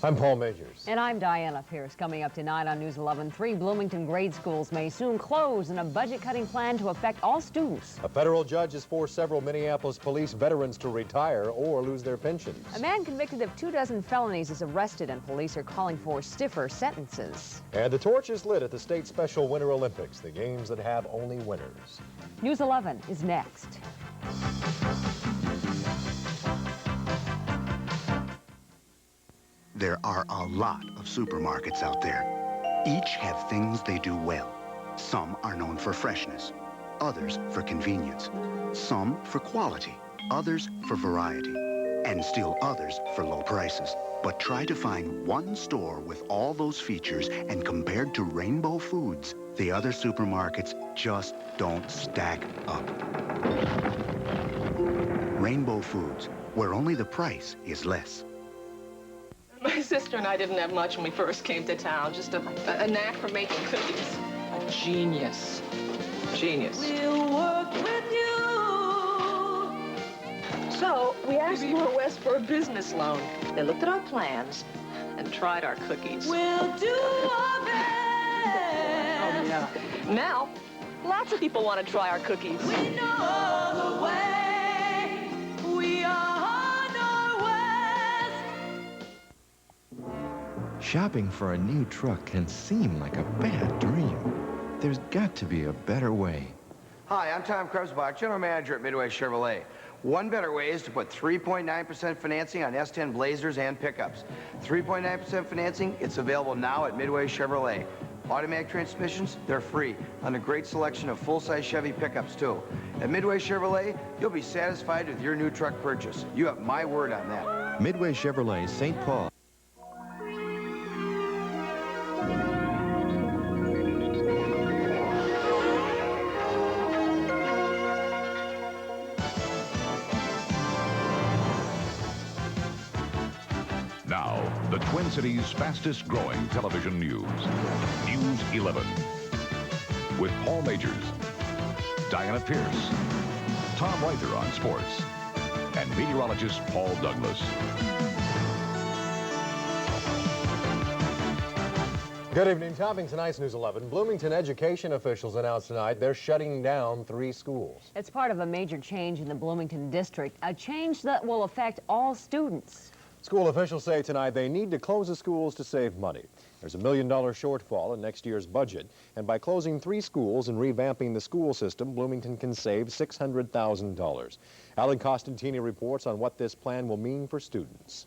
I'm Paul Majors. And I'm Diana Pierce. Coming up tonight on News 11, 3 Bloomington grade schools may soon close in a budget-cutting plan to affect all students. A federal judge has forced several Minneapolis police veterans to retire or lose their pensions. A man convicted of 24 felonies is arrested, and police are calling for stiffer sentences. And the torch is lit at the state Special Winter Olympics, the games that have only winners. News 11 is next. There are a lot of supermarkets out there. Each have things they do well. Some are known for freshness, others for convenience, some for quality, others for variety, and still others for low prices. But try to find one store with all those features, and compared to Rainbow Foods, the other supermarkets just don't stack up. Rainbow Foods, where only the price is less. My sister and I didn't have much when we first came to town, just a knack for making cookies. A genius. Genius. We'll work with you. So we asked Laura West for a business loan. They looked at our plans and tried our cookies. We'll do our best. Oh, yeah. Now, lots of people want to try our cookies. We know the way. We are on our west. Shopping for a new truck can seem like a bad dream. There's got to be a better way. Hi, I'm Tom Krebsbach, General Manager at Midway Chevrolet. One better way is to put 3.9% financing on S10 Blazers and pickups. 3.9% financing, it's available now at Midway Chevrolet. Automatic transmissions, they're free on a great selection of full-size Chevy pickups, too. At Midway Chevrolet, you'll be satisfied with your new truck purchase. You have my word on that. Midway Chevrolet, St. Paul. Now, the Twin Cities' fastest growing television news. News 11. With Paul Majors, Diana Pierce, Tom Reither on sports, and meteorologist Paul Douglas. Good evening. Topping tonight's News 11, Bloomington education officials announced tonight they're shutting down 3 schools. It's part of a major change in the Bloomington district, a change that will affect all students. School officials say tonight they need to close the schools to save money. There's $1 million shortfall in next year's budget, and by closing 3 schools and revamping the school system, Bloomington can save $600,000. Alan Costantini reports on what this plan will mean for students.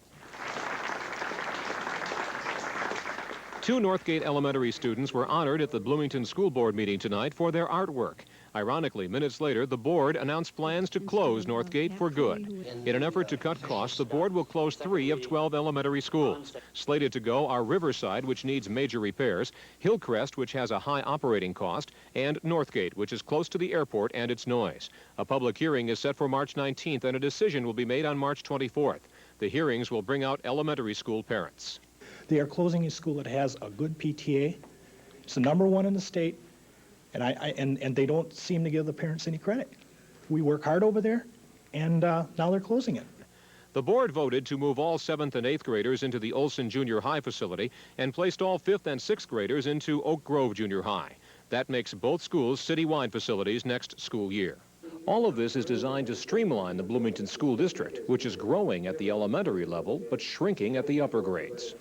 2 Northgate Elementary students were honored at the Bloomington School Board meeting tonight for their artwork. Ironically, minutes later, the board announced plans to close Northgate for good. In an effort to cut costs, the board will close 3 of 12 elementary schools. Slated to go are Riverside, which needs major repairs, Hillcrest, which has a high operating cost, and Northgate, which is close to the airport and its noise. A public hearing is set for March 19th, and a decision will be made on March 24th. The hearings will bring out elementary school parents. They are closing a school that has a good PTA. It's the #1 in the state, and they don't seem to give the parents any credit. We work hard over there, and now they're closing it. The board voted to move all 7th and 8th graders into the Olson Junior High facility and placed all 5th and 6th graders into Oak Grove Junior High. That makes both schools citywide facilities next school year. All of this is designed to streamline the Bloomington School District, which is growing at the elementary level but shrinking at the upper grades.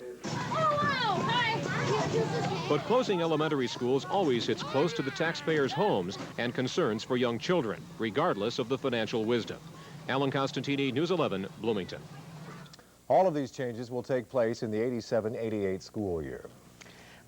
But closing elementary schools always hits close to the taxpayers' homes and concerns for young children, regardless of the financial wisdom. Alan Costantini, News 11, Bloomington. All of these changes will take place in the 87-88 school year.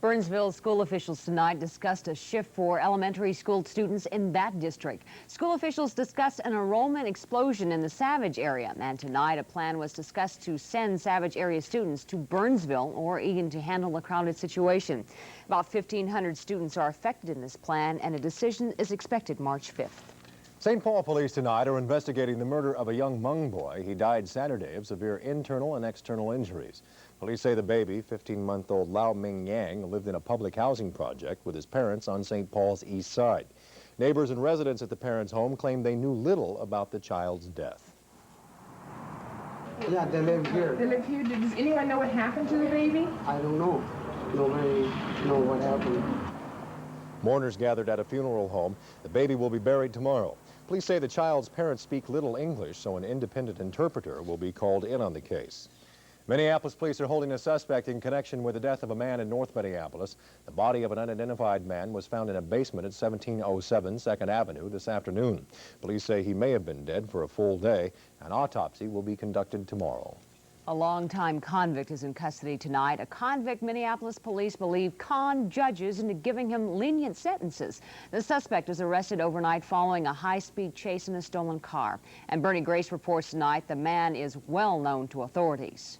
Burnsville school officials tonight discussed a shift for elementary school students in that district. School officials discussed an enrollment explosion in the Savage area, and tonight a plan was discussed to send Savage area students to Burnsville or Eagan to handle the crowded situation. About 1,500 students are affected in this plan, and a decision is expected March 5th. St. Paul police tonight are investigating the murder of a young Hmong boy. He died Saturday of severe internal and external injuries. Police say the baby, 15-month-old Lau Ming Yang, lived in a public housing project with his parents on St. Paul's east side. Neighbors and residents at the parents' home claim they knew little about the child's death. Yeah, they live here. They live here. Does anyone know what happened to the baby? I don't know. Nobody know what happened. Mourners gathered at a funeral home. The baby will be buried tomorrow. Police say the child's parents speak little English, so an independent interpreter will be called in on the case. Minneapolis police are holding a suspect in connection with the death of a man in North Minneapolis. The body of an unidentified man was found in a basement at 1707 2nd Avenue this afternoon. Police say he may have been dead for a full day. An autopsy will be conducted tomorrow. A longtime convict is in custody tonight. A convict Minneapolis police believe conned judges into giving him lenient sentences. The suspect was arrested overnight following a high-speed chase in a stolen car. And Bernie Grace reports tonight the man is well known to authorities.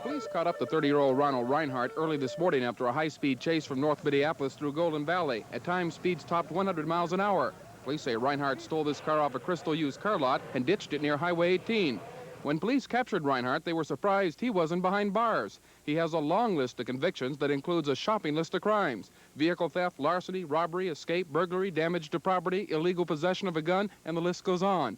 Police caught up the 30-year-old Ronald Reinhardt early this morning after a high-speed chase from North Minneapolis through Golden Valley. At times, speeds topped 100 miles an hour. Police say Reinhardt stole this car off a Crystal used car lot and ditched it near Highway 18. When police captured Reinhardt, they were surprised he wasn't behind bars. He has a long list of convictions that includes a shopping list of crimes: vehicle theft, larceny, robbery, escape, burglary, damage to property, illegal possession of a gun, and the list goes on.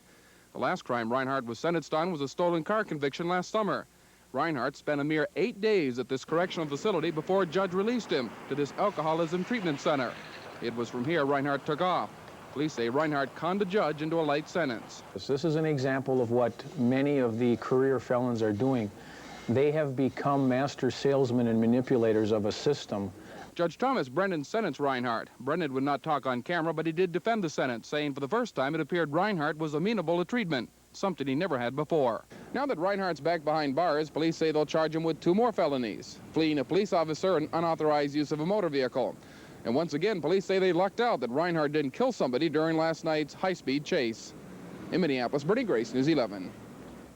The last crime Reinhardt was sentenced on was a stolen car conviction last summer. Reinhardt spent a mere 8 days at this correctional facility before a judge released him to this alcoholism treatment center. It was from here Reinhardt took off. Police say Reinhardt conned a judge into a light sentence. This is an example of what many of the career felons are doing. They have become master salesmen and manipulators of a system. Judge Thomas Brennan sentenced Reinhardt. Brennan would not talk on camera, but he did defend the sentence, saying for the first time it appeared Reinhardt was amenable to treatment, something he never had before. Now that Reinhardt's back behind bars, police say they'll charge him with 2 more felonies: fleeing a police officer and unauthorized use of a motor vehicle. And once again, police say they lucked out that Reinhardt didn't kill somebody during last night's high-speed chase. In Minneapolis, Bernie Grace, News 11.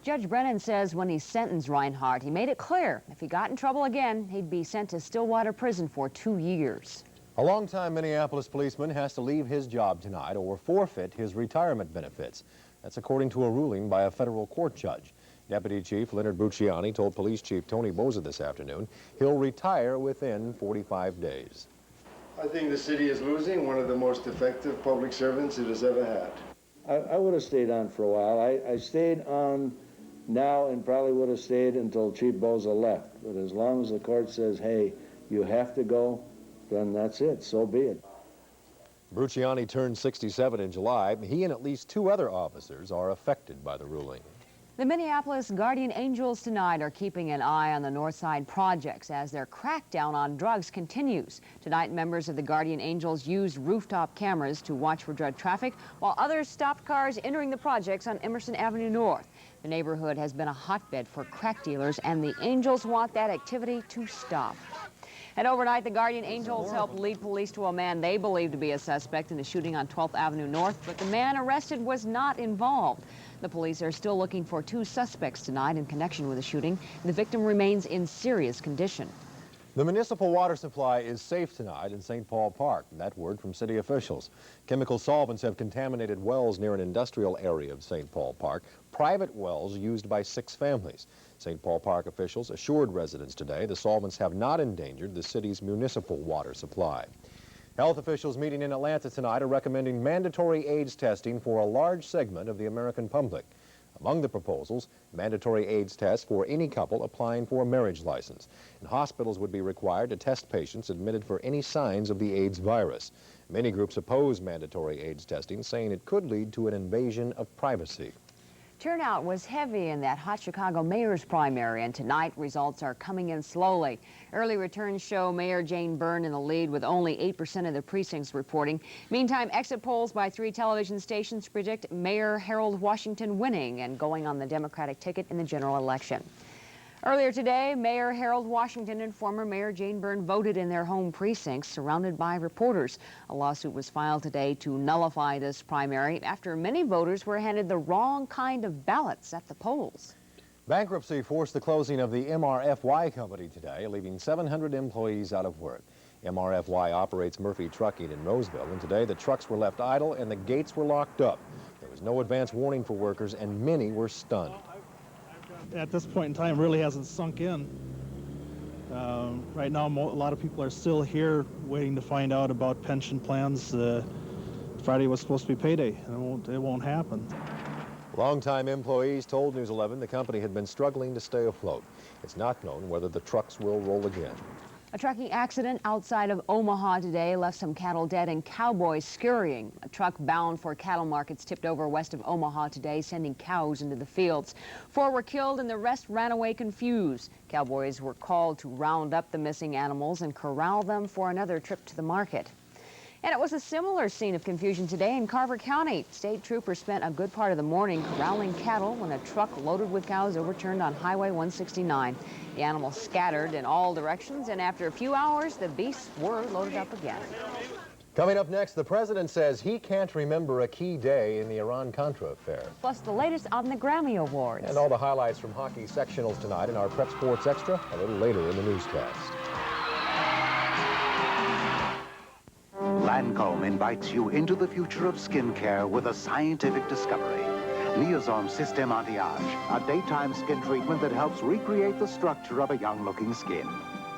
Judge Brennan says when he sentenced Reinhardt, he made it clear if he got in trouble again, he'd be sent to Stillwater Prison for 2 years. A longtime Minneapolis policeman has to leave his job tonight or forfeit his retirement benefits. That's according to a ruling by a federal court judge. Deputy Chief Leonard Bruciani told Police Chief Tony Boza this afternoon he'll retire within 45 days. I think the city is losing one of the most effective public servants it has ever had. I would have stayed on for a while. I stayed on now and probably would have stayed until Chief Boza left. But as long as the court says, hey, you have to go, then that's it. So be it. Bruciani turned 67 in July. He and at least 2 other officers are affected by the ruling. The Minneapolis Guardian Angels tonight are keeping an eye on the North Side projects as their crackdown on drugs continues. Tonight, members of the Guardian Angels used rooftop cameras to watch for drug traffic, while others stopped cars entering the projects on Emerson Avenue North. The neighborhood has been a hotbed for crack dealers, and the Angels want that activity to stop. And overnight, the Guardian Angels helped lead police to a man they believe to be a suspect in the shooting on 12th Avenue North, but the man arrested was not involved. The police are still looking for 2 suspects tonight in connection with the shooting. The victim remains in serious condition. The municipal water supply is safe tonight in St. Paul Park. That word from city officials. Chemical solvents have contaminated wells near an industrial area of St. Paul Park, private wells used by 6 families. St. Paul Park officials assured residents today the solvents have not endangered the city's municipal water supply. Health officials meeting in Atlanta tonight are recommending mandatory AIDS testing for a large segment of the American public. Among the proposals, mandatory AIDS tests for any couple applying for a marriage license. And hospitals would be required to test patients admitted for any signs of the AIDS virus. Many groups oppose mandatory AIDS testing, saying it could lead to an invasion of privacy. Turnout was heavy in that hot Chicago mayor's primary, and tonight results are coming in slowly. Early returns show Mayor Jane Byrne in the lead with only 8% of the precincts reporting. Meantime, exit polls by 3 television stations predict Mayor Harold Washington winning and going on the Democratic ticket in the general election. Earlier today, Mayor Harold Washington and former Mayor Jane Byrne voted in their home precincts, surrounded by reporters. A lawsuit was filed today to nullify this primary after many voters were handed the wrong kind of ballots at the polls. Bankruptcy forced the closing of the MRFY company today, leaving 700 employees out of work. MRFY operates Murphy Trucking in Roseville, and today the trucks were left idle and the gates were locked up. There was no advance warning for workers, and many were stunned. At this point in time, really hasn't sunk in. Right now, a lot of people are still here waiting to find out about pension plans. Friday was supposed to be payday, and it won't happen. Longtime employees told News 11 the company had been struggling to stay afloat. It's not known whether the trucks will roll again. A trucking accident outside of Omaha today left some cattle dead and cowboys scurrying. A truck bound for cattle markets tipped over west of Omaha today, sending cows into the fields. 4 were killed and the rest ran away confused. Cowboys were called to round up the missing animals and corral them for another trip to the market. And it was a similar scene of confusion today in Carver County. State troopers spent a good part of the morning corralling cattle when a truck loaded with cows overturned on Highway 169. The animals scattered in all directions, and after a few hours, the beasts were loaded up again. Coming up next, the president says he can't remember a key day in the Iran-Contra affair. Plus the latest on the Grammy Awards. And all the highlights from hockey sectionals tonight in our Prep Sports Extra a little later in the newscast. Lancome invites you into the future of skincare with a scientific discovery. Neosom System Anti-Age, a daytime skin treatment that helps recreate the structure of a young-looking skin.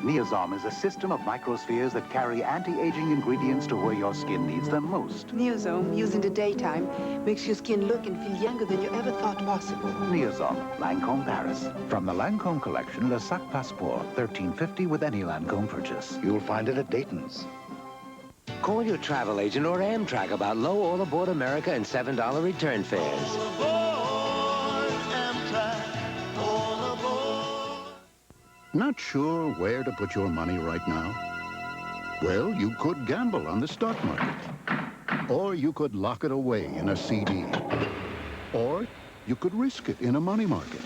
Neosom is a system of microspheres that carry anti-aging ingredients to where your skin needs them most. Neosom, used in the daytime, makes your skin look and feel younger than you ever thought possible. Neosom, Lancome Paris. From the Lancome collection, Le Sac Passport, $13.50 with any Lancome purchase. You'll find it at Dayton's. Call your travel agent or Amtrak about low All Aboard America and $7 return fares. Not sure where to put your money right now? Well, you could gamble on the stock market. Or you could lock it away in a CD. Or you could risk it in a money market.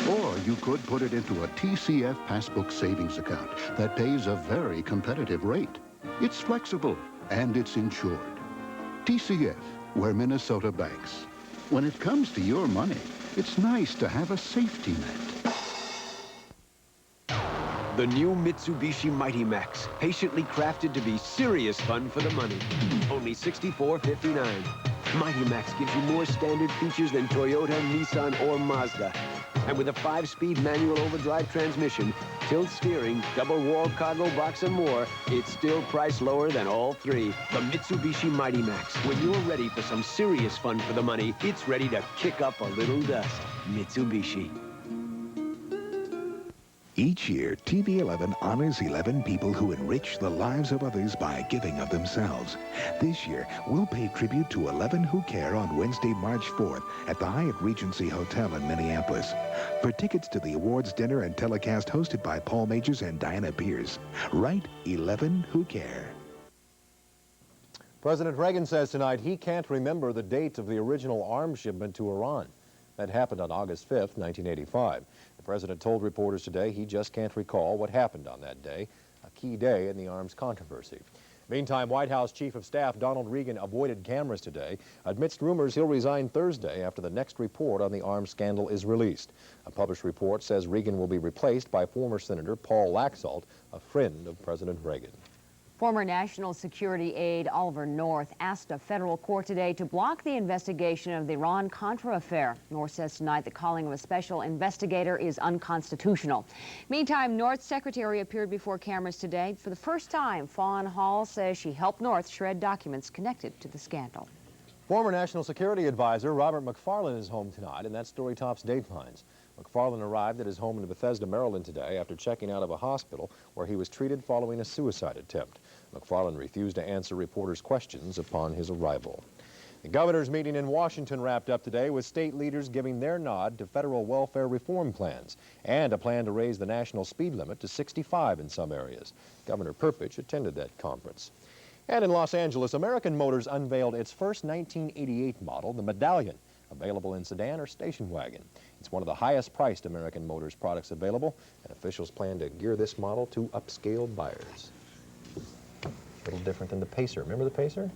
Or you could put it into a TCF Passbook savings account that pays a very competitive rate. It's flexible, and it's insured. TCF, where Minnesota banks. When it comes to your money, it's nice to have a safety net. The new Mitsubishi Mighty Max, patiently crafted to be serious fun for the money. Only $64.59. Mighty Max gives you more standard features than Toyota, Nissan, or Mazda. And with a 5-speed manual overdrive transmission, tilt steering, double wall cargo box, and more, it's still priced lower than all three. The Mitsubishi Mighty Max. When you're ready for some serious fun for the money, it's ready to kick up a little dust. Mitsubishi. Each year, TV11 honors 11 people who enrich the lives of others by giving of themselves. This year, we'll pay tribute to 11 who care on Wednesday, March 4th at the Hyatt Regency Hotel in Minneapolis. For tickets to the awards dinner and telecast hosted by Paul Majors and Diana Pierce, write 11 who care. President Reagan says tonight he can't remember the date of the original arms shipment to Iran. That happened on August 5th, 1985. The president told reporters today he just can't recall what happened on that day, a key day in the arms controversy. Meantime, White House Chief of Staff Donald Regan avoided cameras today amidst rumors he'll resign Thursday after the next report on the arms scandal is released. A published report says Regan will be replaced by former Senator Paul Laxalt, a friend of President Reagan. Former National Security aide Oliver North asked a federal court today to block the investigation of the Iran-Contra affair. North says tonight the calling of a special investigator is unconstitutional. Meantime, North's secretary appeared before cameras today. For the first time, Fawn Hall says she helped North shred documents connected to the scandal. Former National Security Advisor Robert McFarlane is home tonight, and that story tops Datelines. McFarlane arrived at his home in Bethesda, Maryland today after checking out of a hospital where he was treated following a suicide attempt. McFarlane refused to answer reporters' questions upon his arrival. The governor's meeting in Washington wrapped up today with state leaders giving their nod to federal welfare reform plans and a plan to raise the national speed limit to 65 in some areas. Governor Perpich attended that conference. And in Los Angeles, American Motors unveiled its first 1988 model, the Medallion, available in sedan or station wagon. It's one of the highest priced American Motors products available, and officials plan to gear this model to upscale buyers. A little different than the Pacer. Remember the Pacer?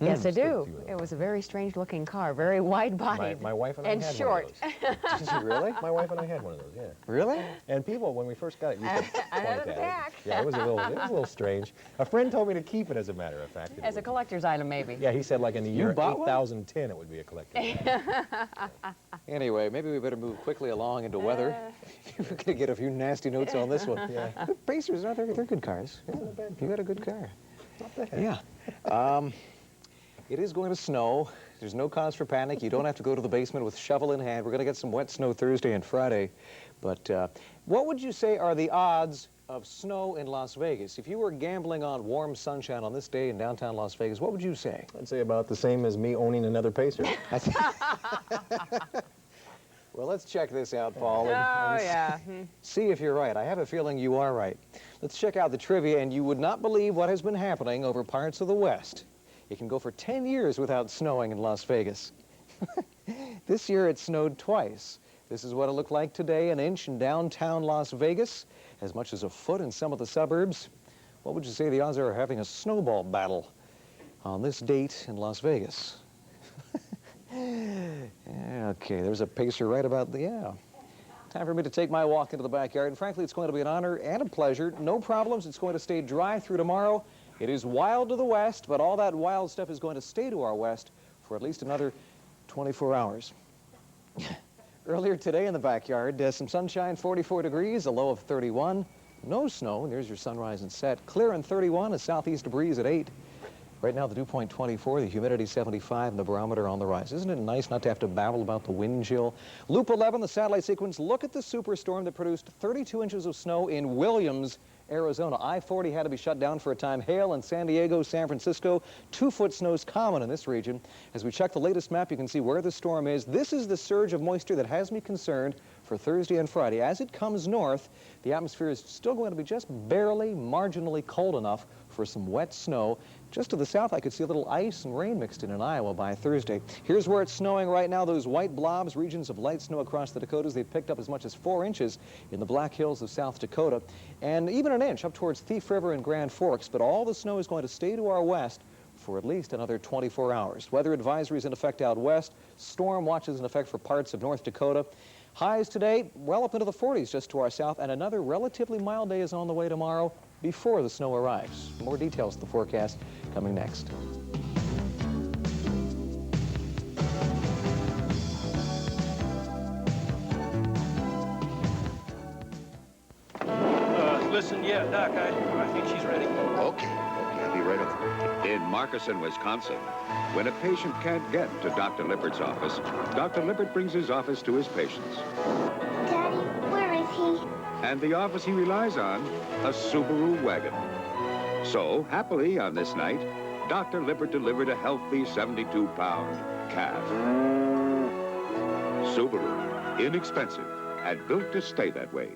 Yes, I do. It was a very strange looking car, very wide-bodied My wife and I had short. one of those. Did you really? My wife and I had one of those, yeah. Really? And people, when we first got it, used to point at it. back. Yeah, it was a little strange. A friend told me to keep it, as a matter of fact. As a collector's item, maybe. Yeah, he said like in the year bought one? 8010 it would be a collector's item. Anyway, maybe we better move quickly along into weather. We're going to get a few nasty notes on this one. Yeah. The Pacers, they're good cars. Yeah, Not bad. you got a good car. Not bad. Yeah. It is going to snow There's no cause for panic. You don't have to go to the basement with shovel in hand. We're going to get some wet snow Thursday and Friday. But what would you say are the odds of snow in Las Vegas? If you were gambling on warm sunshine on this day in downtown Las Vegas, what would you say? I'd say about the same as me owning another Pacer. Well, let's check this out, Paul. yeah. See if you're right. I have a feeling you are right. Let's check out the trivia, and you would not believe what has been happening over parts of the West. It can go for 10 years without snowing in Las Vegas. This year it snowed twice. This is what it looked like today, an inch in downtown Las Vegas, as much as a foot in some of the suburbs. What would you say the odds are of having a snowball battle on this date in Las Vegas? Okay, there's a Pacer right about the, Time for me to take my walk into the backyard, and frankly, it's going to be an honor and a pleasure. No problems. It's going to stay dry through tomorrow. It is wild to the west, but all that wild stuff is going to stay to our west for at least another 24 hours. Earlier today in the backyard, some sunshine, 44 degrees, a low of 31. No snow, and there's your sunrise and set. Clear and 31, a southeast breeze at 8. Right now, the dew point 24, the humidity 75, and the barometer on the rise. Isn't it nice not to have to babble about the wind chill? Loop 11, the satellite sequence. Look at the superstorm that produced 32 inches of snow in Williams, Arizona. I-40 had to be shut down for a time. Hail in San Diego, San Francisco. 2-foot snow's common in this region. As we check the latest map, you can see where the storm is. This is the surge of moisture that has me concerned for Thursday and Friday. As it comes north, the atmosphere is still going to be just barely, marginally cold enough for some wet snow. Just to the south, I could see a little ice and rain mixed in Iowa by Thursday. Here's where it's snowing right now. Those white blobs, regions of light snow across the Dakotas. They've picked up as much as 4 inches in the Black Hills of South Dakota, and even an inch up towards Thief River and Grand Forks. But all the snow is going to stay to our west for at least another 24 hours. Weather advisories in effect out west. Storm watches in effect for parts of North Dakota. Highs today, well up into the 40s just to our south, and another relatively mild day is on the way tomorrow before the snow arrives. More details of the forecast coming next. Listen, yeah, Doc, I think she's ready. Okay, I'll be right over. In Markesan, Wisconsin, when a patient can't get to Dr. Lippert's office, Dr. Lippert brings his office to his patients. Daddy, where is he? And the office he relies on, a Subaru wagon. So, happily on this night, Dr. Lippert delivered a healthy 72-pound calf. Subaru, inexpensive and built to stay that way.